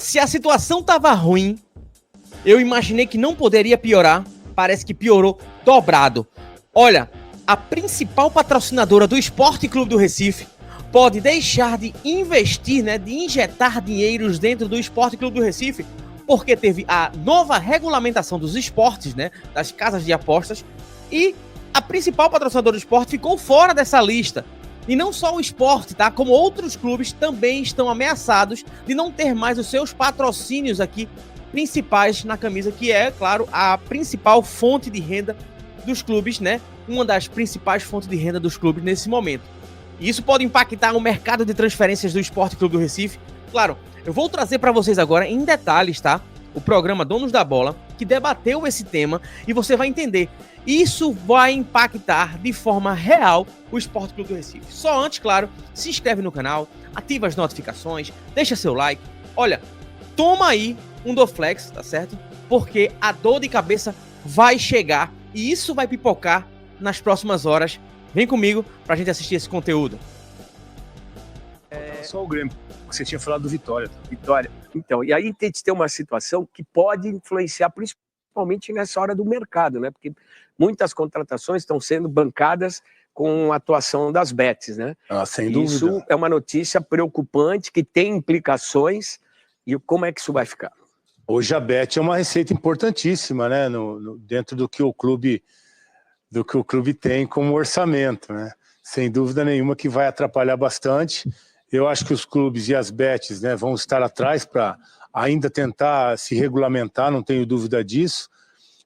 Se a situação tava ruim, eu imaginei que não poderia piorar. Parece que piorou dobrado. Olha, a principal patrocinadora do Esporte Clube do Recife pode deixar de investir, né, de injetar dinheiros dentro do Esporte Clube do Recife, porque teve a nova regulamentação dos esportes, né, das casas de apostas, e a principal patrocinadora do esporte ficou fora dessa lista. E não só o esporte, tá? Como outros clubes também estão ameaçados de não ter mais os seus patrocínios aqui principais na camisa, que é, claro, a principal fonte de renda dos clubes, né? Uma das principais fontes de renda dos clubes nesse momento. E isso pode impactar o mercado de transferências do Esporte Clube do Recife. Claro, eu vou trazer para vocês agora em detalhes, tá? O programa Donos da Bola, que debateu esse tema, e você vai entender. Isso vai impactar de forma real o Esporte Clube do Recife. Só antes, claro, se inscreve no canal, ativa as notificações, deixa seu like. Olha, toma aí um Doflex, tá certo? Porque a dor de cabeça vai chegar e isso vai pipocar nas próximas horas. Vem comigo pra gente assistir esse conteúdo. Só o Grêmio, que você tinha falado do Vitória. Vitória. Então, e aí a gente tem uma situação que pode influenciar principalmente nessa hora do mercado, né? Porque muitas contratações estão sendo bancadas com a atuação das bets, né? Sem dúvida. Isso é uma notícia preocupante que tem implicações. E como é que isso vai ficar? Hoje a bet é uma receita importantíssima, né? Dentro do que o clube tem como orçamento, né? Sem dúvida nenhuma que vai atrapalhar bastante. Eu acho que os clubes e as bets, né, vão estar atrás para ainda tentar se regulamentar, não tenho dúvida disso.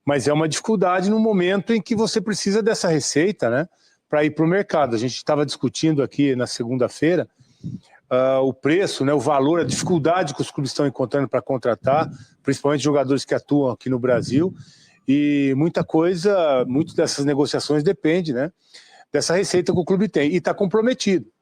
Mas é uma dificuldade no momento em que você precisa dessa receita, né, para ir para o mercado. A gente estava discutindo aqui na segunda-feira o preço, né, o valor, a dificuldade que os clubes estão encontrando para contratar, principalmente jogadores que atuam aqui no Brasil, e muito dessas negociações depende, né, dessa receita que o clube tem, e está comprometido.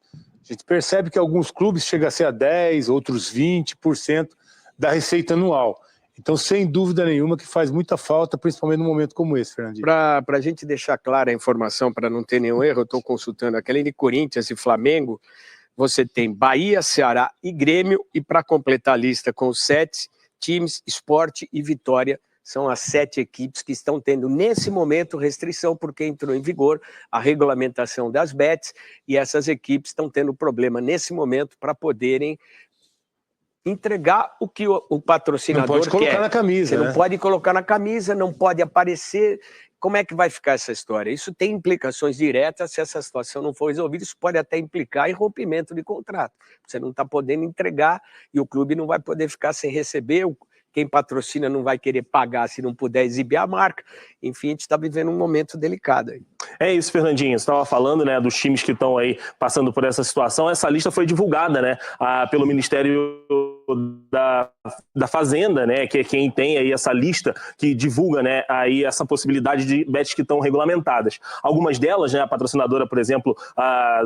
A gente percebe que alguns clubes chegam a ser a 10%, outros 20% da receita anual. Então, sem dúvida nenhuma, que faz muita falta, principalmente num momento como esse, Fernandinho. Para a gente deixar clara a informação, para não ter nenhum erro, eu estou consultando aqui, além de Corinthians e Flamengo, você tem Bahia, Ceará e Grêmio, e para completar a lista com os 7 times, Sport e Vitória, são as 7 equipes que estão tendo, nesse momento, restrição, porque entrou em vigor a regulamentação das bets, e essas equipes estão tendo problema, nesse momento, para poderem entregar o que o patrocinador quer. Não pode colocar na camisa, Você não pode colocar na camisa, não pode aparecer. Como é que vai ficar essa história? Isso tem implicações diretas se essa situação não for resolvida. Isso pode até implicar em rompimento de contrato. Você não está podendo entregar e o clube não vai poder ficar sem receber. Quem patrocina não vai querer pagar se não puder exibir a marca. Enfim, a gente está vivendo um momento delicado aí. É isso, Fernandinho. Você estava falando, né, dos times que estão aí passando por essa situação. Essa lista foi divulgada, né, pelo Ministério da Fazenda, né, que é quem tem aí essa lista que divulga, né, aí essa possibilidade de bets que estão regulamentadas. Algumas delas, né, a patrocinadora, por exemplo,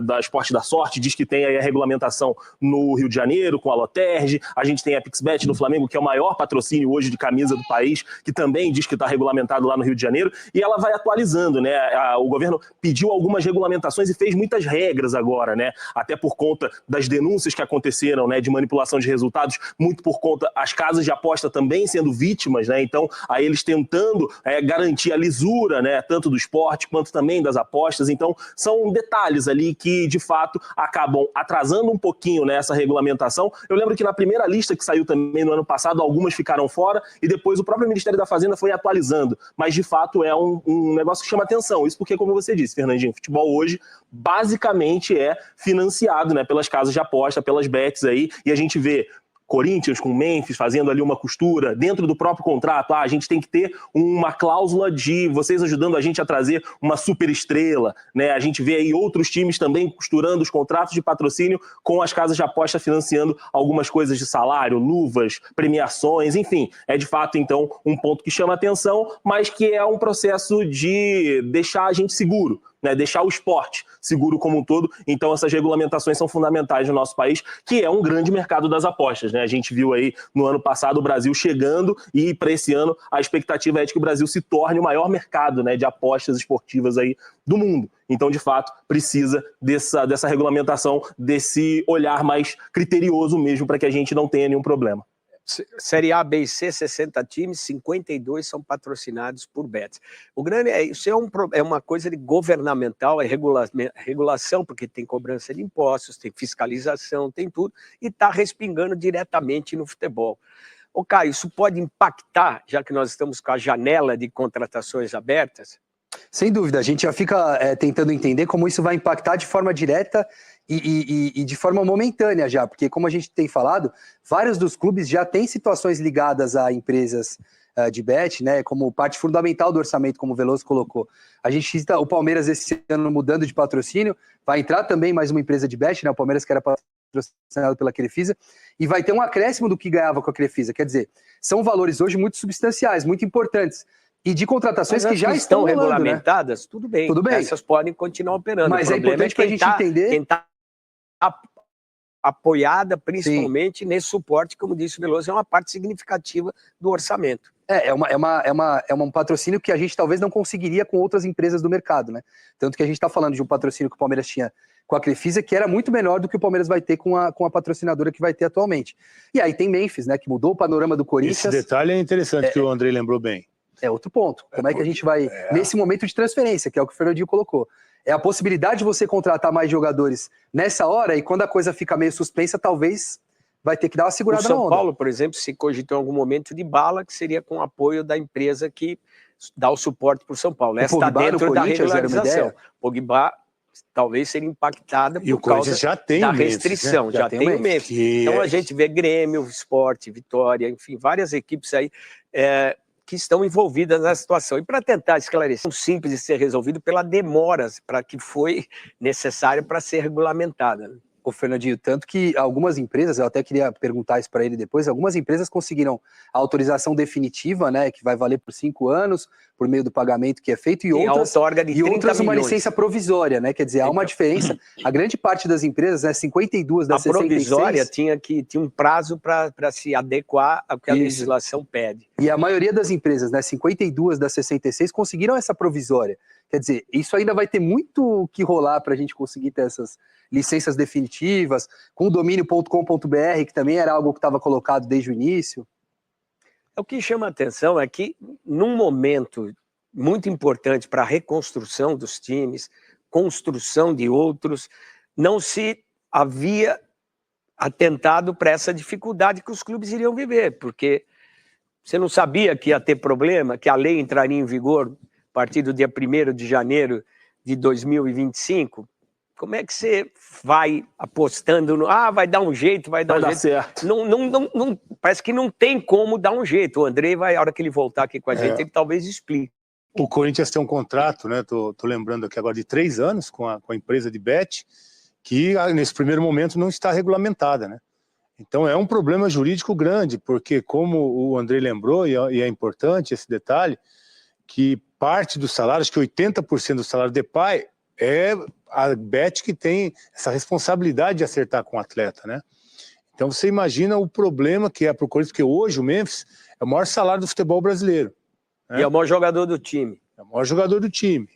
da Esporte da Sorte, diz que tem aí a regulamentação no Rio de Janeiro, com a Loterge. A gente tem a PixBet no Flamengo, que é o maior patrocínio hoje de camisa do país, que também diz que está regulamentado lá no Rio de Janeiro, e ela vai atualizando, né? O governo pediu algumas regulamentações e fez muitas regras agora, né? Até por conta das denúncias que aconteceram, né, de manipulação de resultados, muito por conta as casas de aposta também sendo vítimas, né? Então, aí eles tentando garantir a lisura, né, tanto do esporte quanto também das apostas. Então, são detalhes ali que, de fato, acabam atrasando um pouquinho, né, essa regulamentação. Eu lembro que na primeira lista que saiu também no ano passado, algumas ficaram fora e depois o próprio Ministério da Fazenda foi atualizando. Mas, de fato, é um negócio que chama atenção. Isso porque, como você disse, Fernandinho, futebol hoje basicamente é financiado, né, pelas casas de aposta, pelas bets aí, e a gente vê Corinthians com Memphis fazendo ali uma costura dentro do próprio contrato. A gente tem que ter uma cláusula de vocês ajudando a gente a trazer uma super estrela, né? A gente vê aí outros times também costurando os contratos de patrocínio com as casas de aposta financiando algumas coisas de salário, luvas, premiações, enfim. É de fato, então, um ponto que chama atenção, mas que é um processo de deixar a gente seguro, né, deixar o esporte seguro como um todo. Então essas regulamentações são fundamentais no nosso país, que é um grande mercado das apostas, né? A gente viu aí no ano passado o Brasil chegando e para esse ano a expectativa é de que o Brasil se torne o maior mercado, né, de apostas esportivas aí do mundo. Então, de fato, precisa dessa regulamentação, desse olhar mais criterioso mesmo para que a gente não tenha nenhum problema. Série A, B e C, 60 times, 52 são patrocinados por bets. O grande isso é uma coisa de governamental, é regulação, porque tem cobrança de impostos, tem fiscalização, tem tudo, e está respingando diretamente no futebol. Ô, Caio, isso pode impactar, já que nós estamos com a janela de contratações abertas? Sem dúvida, a gente já fica tentando entender como isso vai impactar de forma direta e de forma momentânea já, porque como a gente tem falado, vários dos clubes já têm situações ligadas a empresas de bet, né, como parte fundamental do orçamento, como o Veloso colocou. A gente cita o Palmeiras esse ano mudando de patrocínio, vai entrar também mais uma empresa de bet, né, o Palmeiras que era patrocinado pela Crefisa, e vai ter um acréscimo do que ganhava com a Crefisa, quer dizer, são valores hoje muito substanciais, muito importantes, e de contratações que já estão rolando, regulamentadas, né? Tudo bem, essas podem continuar operando. Mas é importante para a gente entender... Quem está apoiada, principalmente nesse suporte, como disse o Veloso, é uma parte significativa do orçamento. É um patrocínio que a gente talvez não conseguiria com outras empresas do mercado, né? Tanto que a gente está falando de um patrocínio que o Palmeiras tinha com a Crefisa, que era muito menor do que o Palmeiras vai ter com a patrocinadora que vai ter atualmente. E aí tem Memphis, né? Que mudou o panorama do Corinthians. Esse detalhe é interessante que o André lembrou bem. É outro ponto. Como é que a gente vai, nesse momento de transferência, que é o que o Fernandinho colocou, é a possibilidade de você contratar mais jogadores nessa hora, e quando a coisa fica meio suspensa, talvez vai ter que dar uma segurada na onda. O São Paulo, por exemplo, se cogitou em algum momento de bala, que seria com o apoio da empresa que dá o suporte para o São Paulo. Essa está dentro da regularização. Pogba talvez seria impactada por causa da restrição. Já tem o Memphis. Então a gente vê Grêmio, Sport, Vitória, enfim, várias equipes aí que estão envolvidas na situação. E para tentar esclarecer, é simples de ser resolvido pela demora para que foi necessária para ser regulamentada. Ô, Fernandinho, tanto que algumas empresas, eu até queria perguntar isso para ele depois, algumas empresas conseguiram a autorização definitiva, né, que vai valer por 5 anos, por meio do pagamento que é feito, e outras uma licença provisória, né, quer dizer, há uma diferença, a grande parte das empresas, né, 52 das 66... A provisória tinha um prazo para se adequar ao que a legislação pede. E a maioria das empresas, né, 52 das 66, conseguiram essa provisória. Quer dizer, isso ainda vai ter muito que rolar para a gente conseguir ter essas licenças definitivas, com o domínio.com.br, que também era algo que estava colocado desde o início. O que chama a atenção é que, num momento muito importante para a reconstrução dos times, construção de outros, não se havia atentado para essa dificuldade que os clubes iriam viver, porque você não sabia que ia ter problema, que a lei entraria em vigor a partir do dia 1º de janeiro de 2025, como é que você vai apostando no... vai dar um jeito, vai dar um jeito. Certo. Não, parece que não tem como dar um jeito. O André vai, a hora que ele voltar aqui com a gente, ele talvez explique. O Corinthians tem um contrato, né? Tô lembrando aqui agora, de 3 anos com a empresa de bet, que nesse primeiro momento não está regulamentada, né? Então é um problema jurídico grande, porque como o André lembrou, e é importante esse detalhe, que parte do salário, acho que 80% do salário de pai é a bet que tem essa responsabilidade de acertar com o atleta, né? Então você imagina o problema que é para o Corinthians, porque hoje o Memphis é o maior salário do futebol brasileiro, né? E é o maior jogador do time. É o maior jogador do time.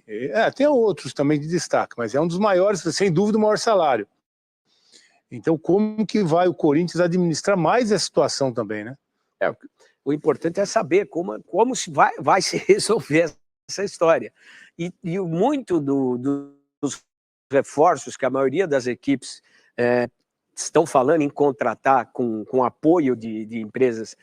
Tem outros também de destaque, mas é um dos maiores, sem dúvida, o maior salário. Então como que vai o Corinthians administrar mais essa situação também, né? O importante é saber como vai se resolver essa história. E muito dos reforços que a maioria das equipes estão falando em contratar com apoio de empresas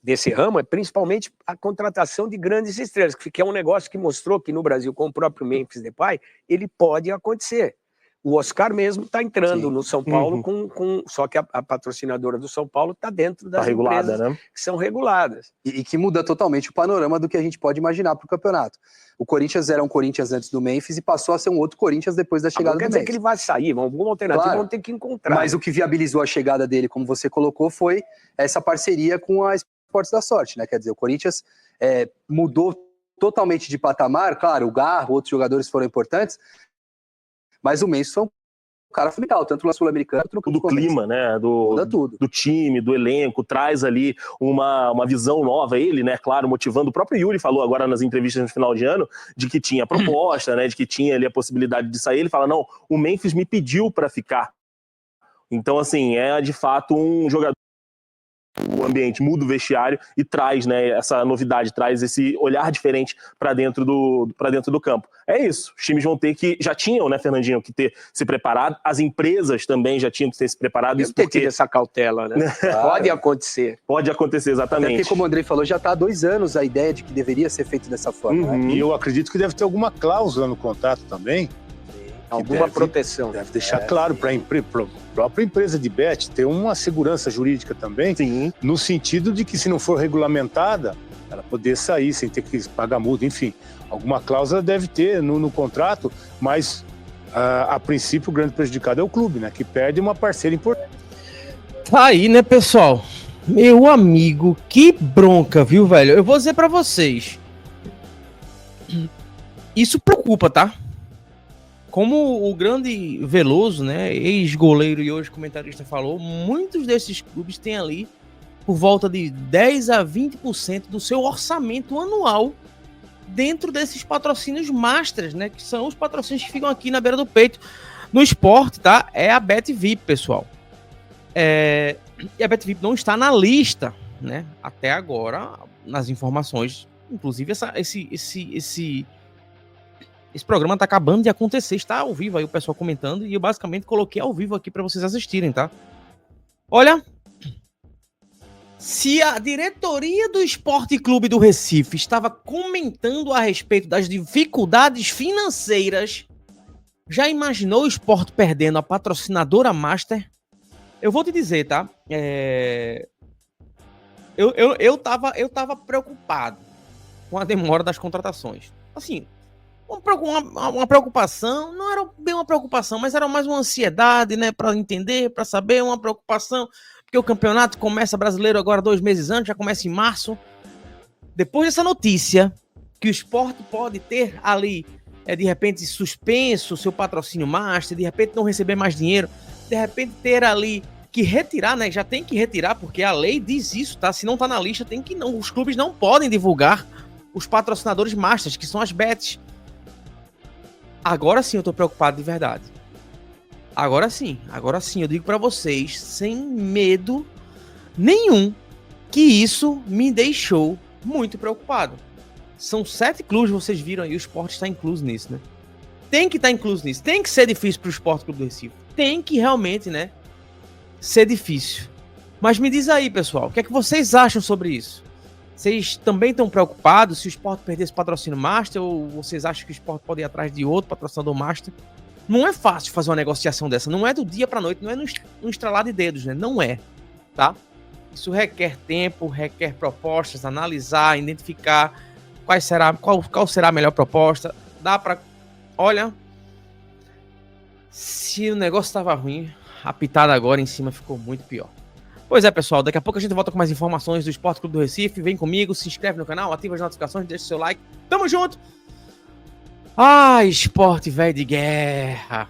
desse ramo, é principalmente a contratação de grandes estrelas, que é um negócio que mostrou que no Brasil, com o próprio Memphis Depay, ele pode acontecer. O Oscar mesmo está entrando no São Paulo, só que a patrocinadora do São Paulo está dentro das empresas, né, que são reguladas. E que muda totalmente o panorama do que a gente pode imaginar para o campeonato. O Corinthians era um Corinthians antes do Memphis e passou a ser um outro Corinthians depois da chegada do Memphis. Não quer dizer que ele vai sair, alguma alternativa vão ter que encontrar. Mas o que viabilizou a chegada dele, como você colocou, foi essa parceria com a Esportes da Sorte, né? Quer dizer, o Corinthians mudou totalmente de patamar, claro, o Garro, outros jogadores foram importantes, mas o Memphis foi um cara fundamental, tanto no Sul-Americano quanto no do clima, né? Do time, do elenco, traz ali uma visão nova. Ele, né? Claro, motivando. O próprio Yuri falou agora nas entrevistas no final de ano de que tinha proposta, né? De que tinha ali a possibilidade de sair. Ele fala, não, o Memphis me pediu para ficar. Então, assim, é de fato um jogador o ambiente, muda o vestiário e traz, né, essa novidade, traz esse olhar diferente para dentro do campo. É isso, os times vão ter que, já tinham, né, Fernandinho, que ter se preparado, as empresas também já tinham que ter se preparado. Isso porque tido essa cautela, né? Pode acontecer. Pode acontecer, exatamente. Até porque, como o Andrei falou, já está há 2 anos a ideia de que deveria ser feito dessa forma. E eu acredito que deve ter alguma cláusula no contrato também. Alguma proteção. Deve deixar claro para a própria empresa de bet ter uma segurança jurídica também, Sim. No sentido de que, se não for regulamentada, ela poder sair sem ter que pagar multa, enfim. Alguma cláusula deve ter no contrato, mas a princípio o grande prejudicado é o clube, né? Que perde uma parceira importante. Tá aí, né, pessoal? Meu amigo, que bronca, viu, velho? Eu vou dizer pra vocês. Isso preocupa, tá? Como o grande Veloso, né, ex-goleiro e hoje comentarista falou, muitos desses clubes têm ali por volta de 10 a 20% do seu orçamento anual dentro desses patrocínios masters, né, que são os patrocínios que ficam aqui na beira do peito. No esporte, tá? É a BetVip, pessoal. E a BetVip não está na lista, né? Até agora, nas informações. Inclusive, esse programa tá acabando de acontecer, está ao vivo aí o pessoal comentando, e eu basicamente coloquei ao vivo aqui para vocês assistirem, tá? Olha, se a diretoria do Sport Clube do Recife estava comentando a respeito das dificuldades financeiras, já imaginou o Sport perdendo a patrocinadora Master? Eu vou te dizer, tá? Eu tava preocupado com a demora das contratações. Assim, uma preocupação, não era bem uma preocupação, mas era mais uma ansiedade, né, para entender, para saber, uma preocupação, porque o campeonato começa brasileiro agora 2 meses antes, já começa em março. Depois dessa notícia, que o Sport pode ter ali, de repente, suspenso o seu patrocínio master, de repente não receber mais dinheiro, de repente ter ali que retirar, né, já tem que retirar, porque a lei diz isso, tá? Se não tá na lista, tem que não, os clubes não podem divulgar os patrocinadores masters, que são as bets. Agora sim eu tô preocupado de verdade. Agora sim, eu digo pra vocês, sem medo nenhum, que isso me deixou muito preocupado. São 7 clubes, vocês viram aí, o Sport está incluso nisso, né? Tem que estar incluso nisso, tem que ser difícil pro Sport Clube do Recife. Tem que realmente, né, ser difícil. Mas me diz aí, pessoal, o que é que vocês acham sobre isso? Vocês também estão preocupados se o Sport perder esse patrocínio Master, ou vocês acham que o Sport pode ir atrás de outro patrocinador Master? Não é fácil fazer uma negociação dessa, não é do dia para noite, não é no estralar de dedos, né? Não é, tá? Isso requer tempo, requer propostas, analisar, identificar qual será a melhor proposta. Dá para, olha, se o negócio estava ruim, a pitada agora em cima ficou muito pior. Pois é, pessoal, daqui a pouco a gente volta com mais informações do Sport Clube do Recife. Vem comigo, se inscreve no canal, ativa as notificações, deixa o seu like. Tamo junto! Sport velho de guerra!